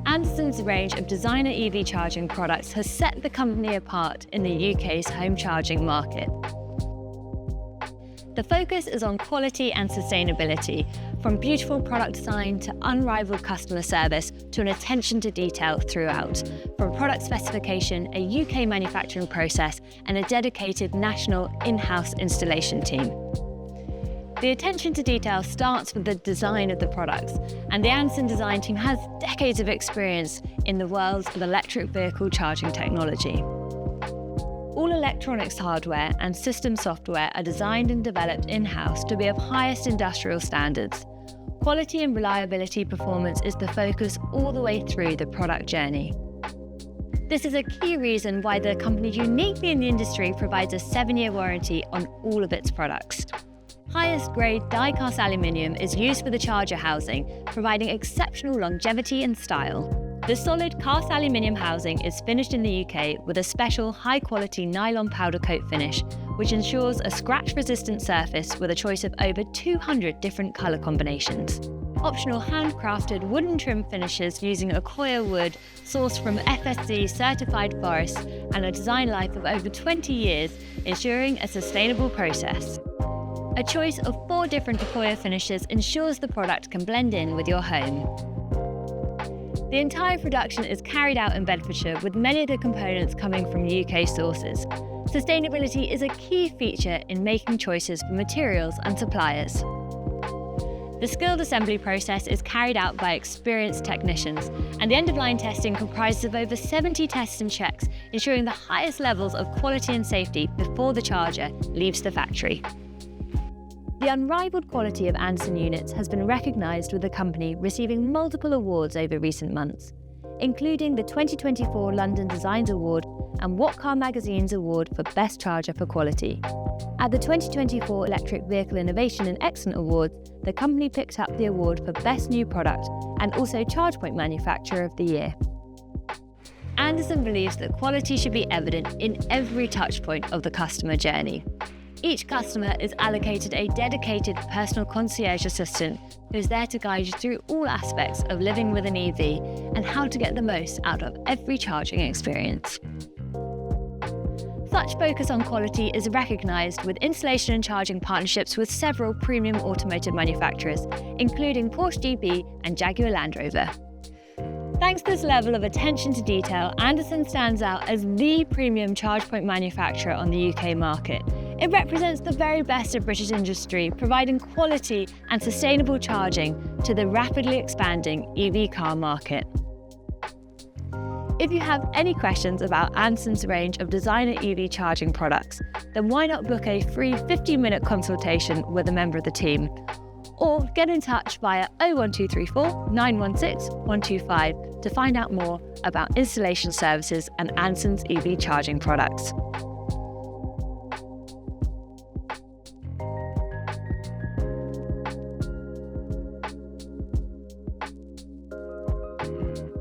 Andersen's range of designer EV charging products has set the company apart in the UK's home charging market. The focus is on quality and sustainability, from beautiful product design to unrivaled customer service to an attention to detail throughout, from product specification, a UK manufacturing process, and a dedicated national in-house installation team. The attention to detail starts with the design of the products, and the Andersen design team has decades of experience in the world of electric vehicle charging technology. All electronics hardware and system software are designed and developed in-house to be of highest industrial standards. Quality and reliability performance is the focus all the way through the product journey. This is a key reason why the company uniquely in the industry provides a 7-year warranty on all of its products. Highest grade die-cast aluminium is used for the charger housing, providing exceptional longevity and style. The solid cast aluminium housing is finished in the UK with a special high-quality nylon powder coat finish, which ensures a scratch-resistant surface with a choice of over 200 different colour combinations. Optional handcrafted wooden trim finishes using Accoya wood sourced from FSC certified forests and a design life of over 20 years, ensuring a sustainable process. A choice of 4 different Accoya finishes ensures the product can blend in with your home. The entire production is carried out in Bedfordshire, with many of the components coming from UK sources. Sustainability is a key feature in making choices for materials and suppliers. The skilled assembly process is carried out by experienced technicians, and the end-of-line testing comprises of over 70 tests and checks, ensuring the highest levels of quality and safety before the charger leaves the factory. The unrivaled quality of Andersen units has been recognised, with the company receiving multiple awards over recent months, including the 2024 London Designs Award and What Car Magazine's Award for Best Charger for Quality. At the 2024 Electric Vehicle Innovation and Excellence Awards, the company picked up the award for Best New Product and also ChargePoint Manufacturer of the Year. Andersen believes that quality should be evident in every touchpoint of the customer journey. Each customer is allocated a dedicated personal concierge assistant who is there to guide you through all aspects of living with an EV and how to get the most out of every charging experience. Such focus on quality is recognised with installation and charging partnerships with several premium automotive manufacturers, including Porsche GP and Jaguar Land Rover. Thanks to this level of attention to detail, Andersen stands out as the premium ChargePoint manufacturer on the UK market. It represents the very best of British industry, providing quality and sustainable charging to the rapidly expanding EV car market. If you have any questions about Andersen's range of designer EV charging products, then why not book a free 15-minute consultation with a member of the team? Or get in touch via 01234 916 125 to find out more about installation services and Andersen's EV charging products.